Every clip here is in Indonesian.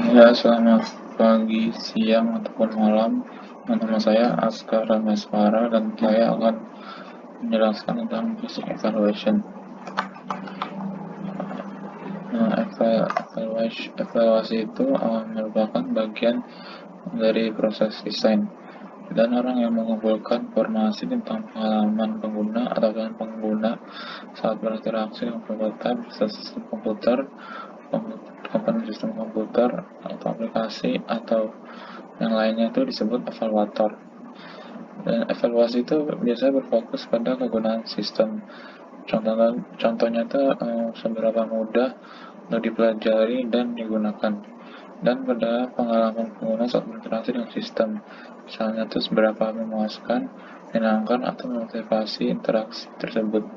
Ya, selamat pagi, siang, ataupun malam. Nama saya Askar Rameswara dan saya akan menjelaskan tentang basic evaluation. Evaluasi itu merupakan bagian dari proses desain, dan orang yang mengumpulkan informasi tentang pengalaman pengguna atau pengguna saat berinteraksi dengan prototipe, sistem komputer, komponen sistem komputer, atau aplikasi, atau yang lainnya itu disebut evaluator. Dan evaluasi itu biasanya berfokus pada kegunaan sistem. Contohnya itu seberapa mudah untuk dipelajari dan digunakan, dan pada pengalaman pengguna saat berinteraksi dengan sistem. Misalnya itu seberapa memuaskan, menyenangkan, atau memotivasi interaksi tersebut.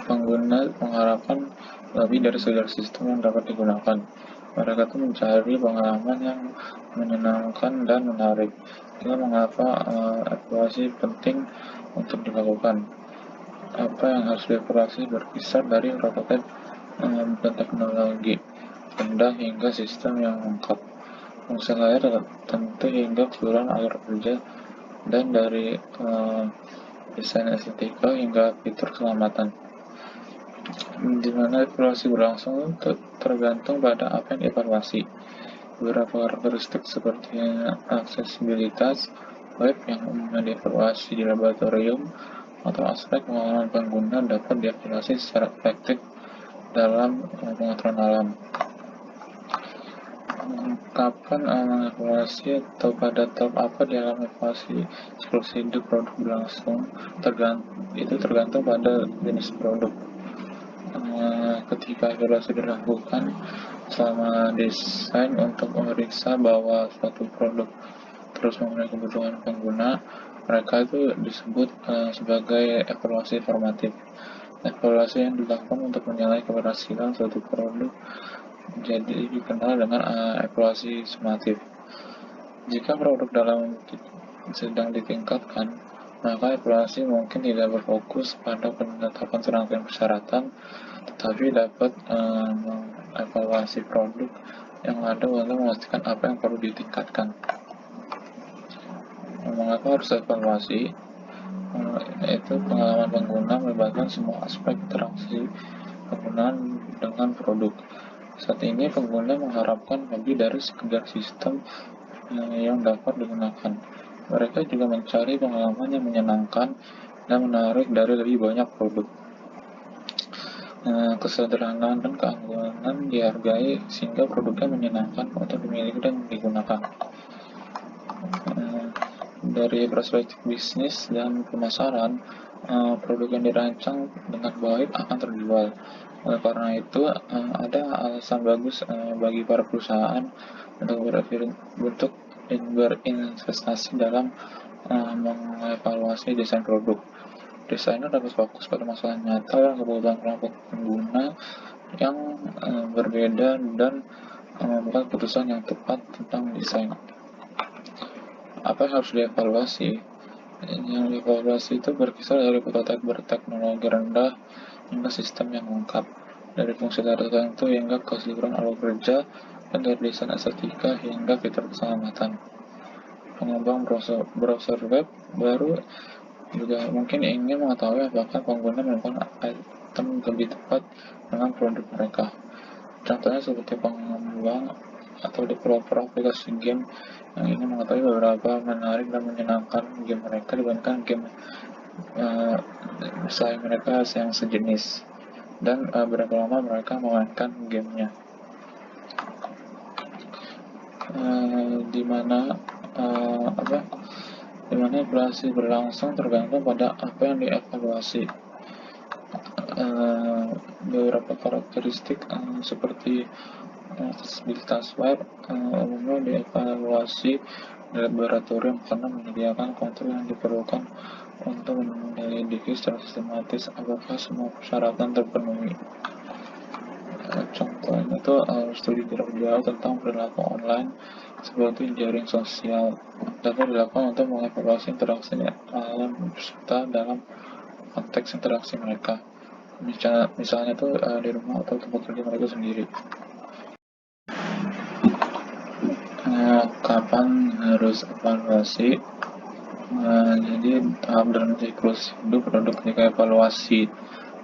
Pengguna mengharapkan lebih dari sekedar sistem yang dapat digunakan. Mereka tuh mencari pengalaman yang menyenangkan dan menarik. Itulah mengapa evaluasi penting untuk dilakukan. Apa yang harus dievaluasi berkisar dari prototipe dan teknologi rendah hingga sistem yang lengkap, fungsi layar tentu hingga keseluruhan alur kerja, dan dari desain estetika hingga fitur keselamatan. Di mana evaluasi berlangsung tergantung pada apa yang dievaluasi. Beberapa karakteristik seperti aksesibilitas web yang umumnya dievaluasi di laboratorium, atau aspek pengalaman pengguna dapat dievaluasi secara efektif dalam pengaturan alam. Kapan mengevaluasi atau pada tahap apa di dalam evaluasi siklus hidup produk berlangsung, itu tergantung pada jenis produk. Ketika evaluasi dilakukan selama desain untuk memeriksa bahwa suatu produk terus memenuhi kebutuhan pengguna, mereka itu disebut sebagai evaluasi formatif. Evaluasi yang dilakukan untuk menilai keberhasilan suatu produk jadi dikenal dengan evaluasi sumatif. Jika produk dalam sedang ditingkatkan, maka evaluasi mungkin tidak berfokus pada penetapan serangkaian persyaratan, tetapi dapat mengevaluasi produk yang ada untuk memastikan apa yang perlu ditingkatkan. Mengapa harus evaluasi? Yaitu pengalaman pengguna melibatkan semua aspek interaksi penggunaan dengan produk. Saat ini pengguna mengharapkan lebih dari sekedar sistem yang dapat digunakan. Mereka juga mencari pengalaman yang menyenangkan dan menarik dari lebih banyak produk. Kesederhanaan dan keanggunan dihargai sehingga produknya menyenangkan untuk dimiliki dan digunakan. Dari perspektif bisnis dan pemasaran, produk yang dirancang dengan baik akan terjual. Karena itu, ada alasan bagus bagi para perusahaan untuk berinvestasi dalam mengevaluasi desain produk. Desainer dapat fokus pada masalah nyata dan kebutuhan kelompok pengguna yang berbeda dan membuat keputusan yang tepat tentang desain. Apa yang harus dievaluasi? Yang dievaluasi itu berkisar dari prototipe berteknologi rendah hingga sistem yang lengkap, dari fungsi tertentu hingga keseluruhan alur kerja, dan dari desain estetika hingga fitur keselamatan. Pengembang browser web baru juga mungkin ingin mengetahui apakah pengguna menemukan item lebih tepat dengan produk mereka. Contohnya seperti pengembang atau developer aplikasi game yang ingin mengetahui beberapa menarik dan menyenangkan game mereka dibandingkan game bersaing mereka yang sejenis, dan berapa lama mereka memainkan gamenya. Dimana evaluasi berlangsung tergantung pada apa yang dievaluasi. Beberapa karakteristik seperti aksesibilitas web umumnya dievaluasi di laboratorium karena menyediakan kontrol yang diperlukan untuk menyelidiki secara sistematis apakah semua persyaratan terpenuhi. Contohnya itu studi jarak jauh tentang perilaku online seperti jaring sosial dapat dilakukan untuk mengevaluasi interaksi alam peserta dalam konteks interaksi mereka. Misalnya itu di rumah atau tempat kerja mereka sendiri. kapan harus evaluasi. Jadi tahap dalam siklus hidup produk ketika evaluasi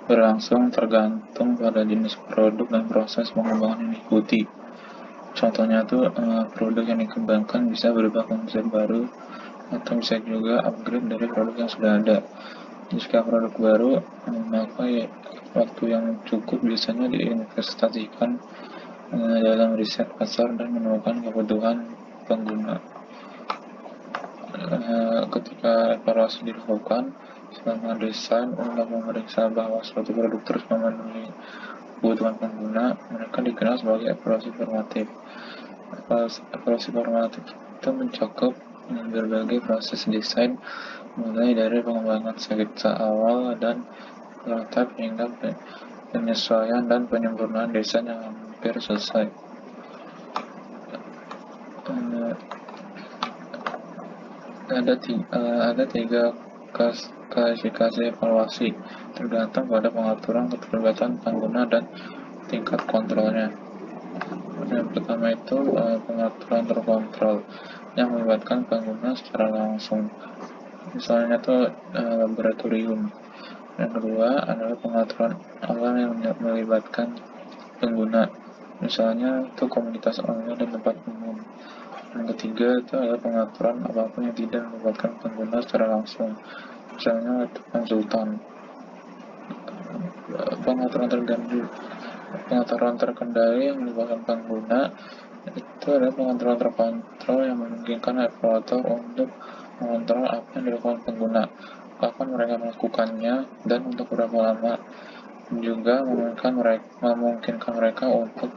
berlangsung tergantung pada jenis produk dan proses pengembangan yang diikuti. Contohnya tuh produk yang dikembangkan bisa berubah konsep baru atau bisa juga upgrade dari produk yang sudah ada. Jika produk baru, maka ya, waktu yang cukup biasanya diinvestasikan dalam riset pasar dan menemukan kebutuhan pengguna. Ketika evaluasi dilakukan selama desain untuk memeriksa bahwa suatu produk terus memenuhi kebutuhan pengguna, mereka dikenal sebagai evaluasi formatif. Evaluasi formatif itu mencakup berbagai proses desain, mulai dari pengembangan sketsa awal dan prototipe hingga penyesuaian dan penyempurnaan desain yang hampir selesai. Ada tiga klasifikasi evaluasi tergantung pada pengaturan keterlibatan pengguna dan tingkat kontrolnya. Yang pertama itu pengaturan terkontrol yang melibatkan pengguna secara langsung, misalnya itu laboratorium. Yang kedua adalah pengaturan awal yang melibatkan pengguna, misalnya itu komunitas online dan tempat umum. Yang ketiga itu adalah pengaturan apapun yang tidak melibatkan pengguna secara langsung, misalnya itu konsultan. Pengaturan terkendali yang melibatkan pengguna itu adalah pengaturan terkontrol yang memungkinkan evaluator untuk mengontrol apa yang dilakukan pengguna, kapan mereka melakukannya, dan untuk berapa lama. Juga memungkinkan mereka untuk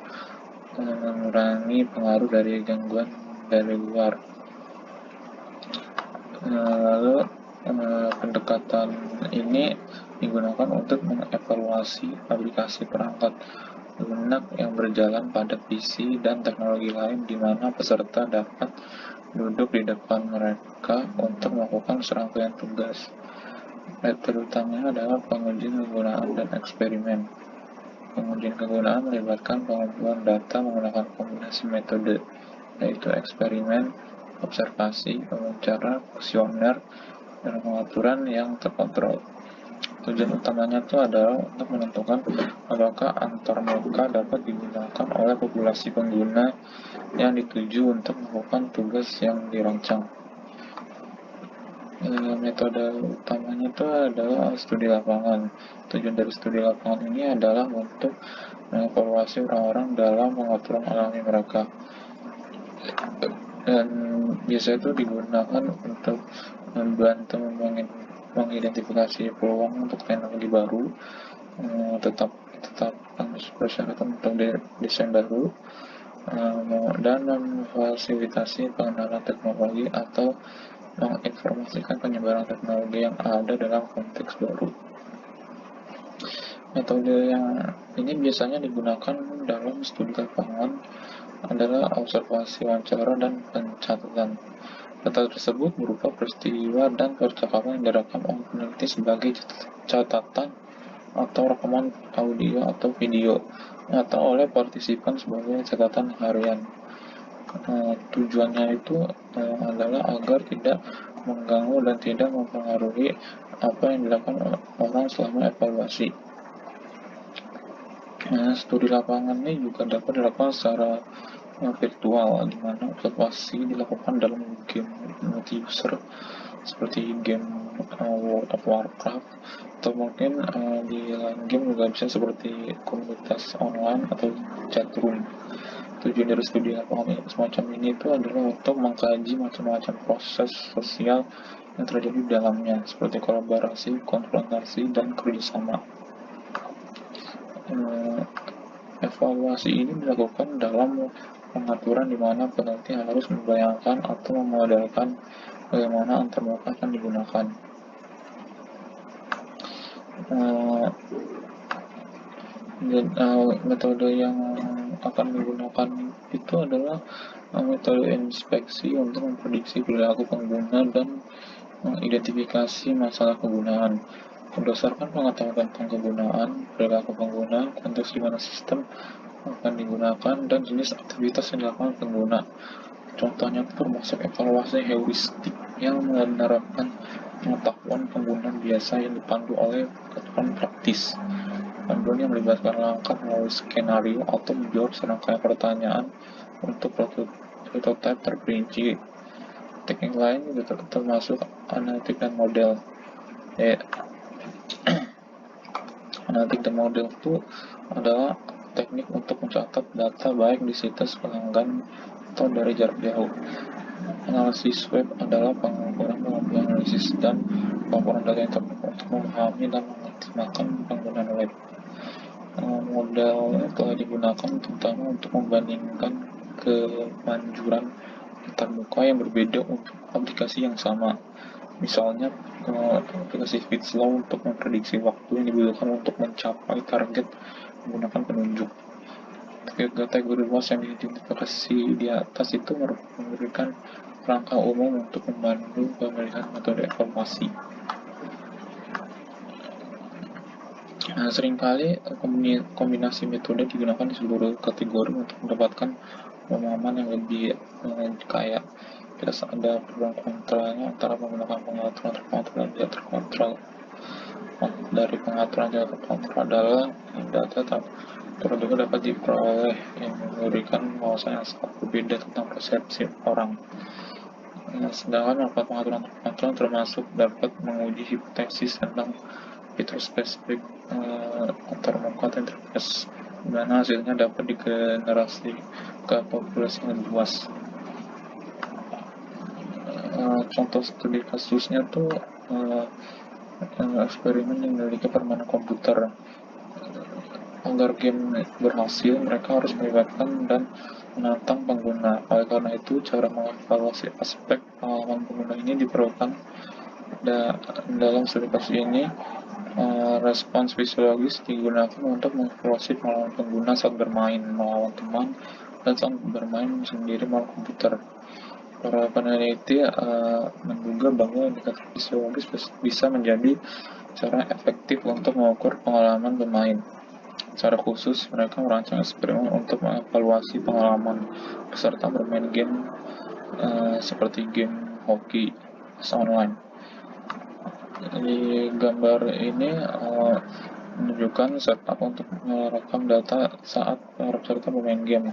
mengurangi pengaruh dari gangguan dari luar. Lalu pendekatan ini digunakan untuk mengevaluasi aplikasi perangkat lunak yang berjalan pada PC dan teknologi lain di mana peserta dapat duduk di depan mereka untuk melakukan serangkaian tugas. Metode utamanya adalah pengujian kegunaan dan eksperimen. Pengujian kegunaan melibatkan pengumpulan data menggunakan kombinasi metode, yaitu eksperimen, observasi, wawancara, kuesioner, dan pengaturan yang terkontrol. Tujuan utamanya itu adalah untuk menentukan apakah antarmuka dapat digunakan oleh populasi pengguna yang dituju untuk melakukan tugas yang dirancang. Metode utamanya itu adalah studi lapangan. Tujuan dari studi lapangan ini adalah untuk mengevaluasi orang-orang dalam pengaturan alami mereka, dan biasanya itu digunakan untuk membantu mengidentifikasi peluang untuk teknologi baru, tetap persyaratan untuk desain baru, dan memfasilitasi pengenalan teknologi atau menginformasikan penyebaran teknologi yang ada dalam konteks baru. Metode yang ini biasanya digunakan dalam studi lapangan adalah observasi, wawancara, dan pencatatan. Data tersebut berupa peristiwa dan percakapan yang direkam oleh peneliti sebagai catatan atau rekaman audio atau video, atau oleh partisipan sebagai catatan harian. Tujuannya itu adalah agar tidak mengganggu dan tidak mempengaruhi apa yang dilakukan orang selama evaluasi. Studi lapangan ini juga dapat dilakukan secara virtual, di mana observasi dilakukan dalam game multi-user seperti game World of Warcraft, atau mungkin di lain game juga bisa seperti komunitas online atau chatroom. Tujuan dari studi lapangan semacam ini itu adalah untuk mengkaji macam-macam proses sosial yang terjadi di dalamnya, seperti kolaborasi, konfrontasi, dan kerjasama. Evaluasi ini dilakukan dalam pengaturan di mana peneliti harus membayangkan atau memodelkan bagaimana antarmuka akan digunakan. Metode yang akan digunakan itu adalah metode inspeksi untuk memprediksi perilaku pengguna dan mengidentifikasi masalah kegunaan. Berdasarkan pengetahuan tentang kegunaan, perilaku pengguna, konteks di mana sistem akan digunakan, dan jenis aktivitas yang dilakukan pengguna, Contohnya termasuk evaluasi heuristik yang menerapkan pengetahuan pengguna biasa yang dipandu oleh ketentuan praktis. Panduan yang melibatkan langkah melalui skenario atau menjawab serangkaian pertanyaan untuk prototipe terperinci. Teknik lain juga termasuk analitik dan model. Analitik dan model itu adalah teknik untuk mencatat data baik di situs pelanggan atau dari jarak jauh. Analisis web adalah pengukuran kemampuan analisis dan pelaporan data internet untuk memahami dan mengoptimalkan penggunaan web. Model telah digunakan terutama untuk membandingkan kemanjuran antar muka yang berbeda untuk aplikasi yang sama. Misalnya, aplikasi Fitslaw untuk memprediksi waktu yang dibutuhkan untuk mencapai target menggunakan penunjuk. Kategori luas yang diidentifikasi di atas itu memberikan kerangka umum untuk membantu pemilihan metode evaluasi. Nah, seringkali kombinasi metode digunakan di seluruh kategori untuk mendapatkan pemahaman yang lebih kaya. Biasa ada pro kontranya antara menggunakan pengaturan terkontrol dan tidak terkontrol. Dari pengaturan tidak terkontrol adalah data terduga dapat diperoleh yang memberikan wawasan yang sangat berbeda tentang persepsi orang. Sedangkan melakukan pengaturan terkontrol termasuk dapat menguji hipotesis tentang fitur spesifik antarmuka atau interface, di mana hasilnya dapat digenerasi ke populasi yang lebih luas. Contoh studi kasusnya tuh eksperimen yang memiliki permainan komputer. Agar game berhasil, mereka harus melibatkan dan menantang pengguna. Oleh karena itu, cara mengevaluasi aspek pengalaman pengguna ini diperlukan. Dalam studi kasus ini, respons fisiologis digunakan untuk mengevaluasi pengalaman pengguna saat bermain melawan teman dan saat bermain sendiri melawan komputer. Para peneliti menduga bahwa indikator fisiologis bisa menjadi cara efektif untuk mengukur pengalaman bermain. Secara khusus, mereka merancang eksperimen untuk mengevaluasi pengalaman peserta bermain game seperti game hoki online. Di gambar ini menunjukkan setup untuk merekam data saat para peserta bermain game.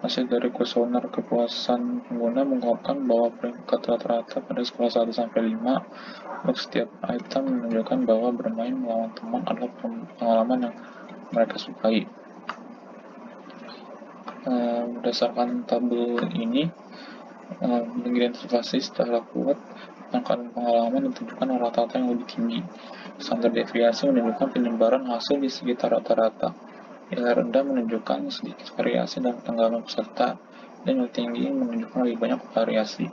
Hasil dari kuesioner kepuasan pengguna mengungkapkan bahwa peringkat rata-rata pada skala 1-5 untuk setiap item menunjukkan bahwa bermain melawan teman adalah pengalaman yang mereka sukai. Berdasarkan tabel ini mengidentifikasi secara kuat angka pengalaman ditunjukkan rata-rata yang lebih tinggi. Standar deviasi menunjukkan penyebaran hasil di sekitar rata-rata. Nilai rendah menunjukkan sedikit variasi dalam tanggapan peserta, dan yang tinggi menunjukkan lebih banyak variasi.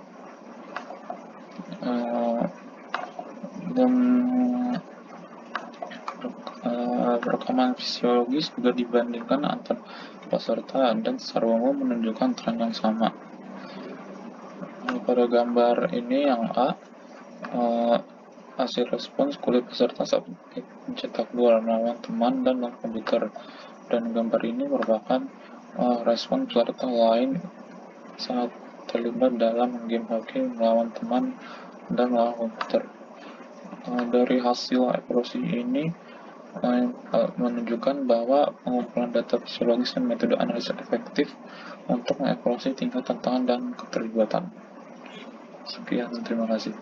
Dan rekaman fisiologis juga dibandingkan antar peserta dan secara umum menunjukkan tren yang sama. Pada gambar ini yang A, hasil respons kulit peserta saat mencetak gol melawan teman dan melawan komputer, dan gambar ini merupakan respon peserta lain saat terlibat dalam game hoki melawan teman dan melawan komputer. Dari hasil evaluasi ini menunjukkan bahwa pengumpulan data fisiologis dan metode analisis efektif untuk mengevaluasi tingkat tantangan dan keterlibatan. Sekian, terima kasih.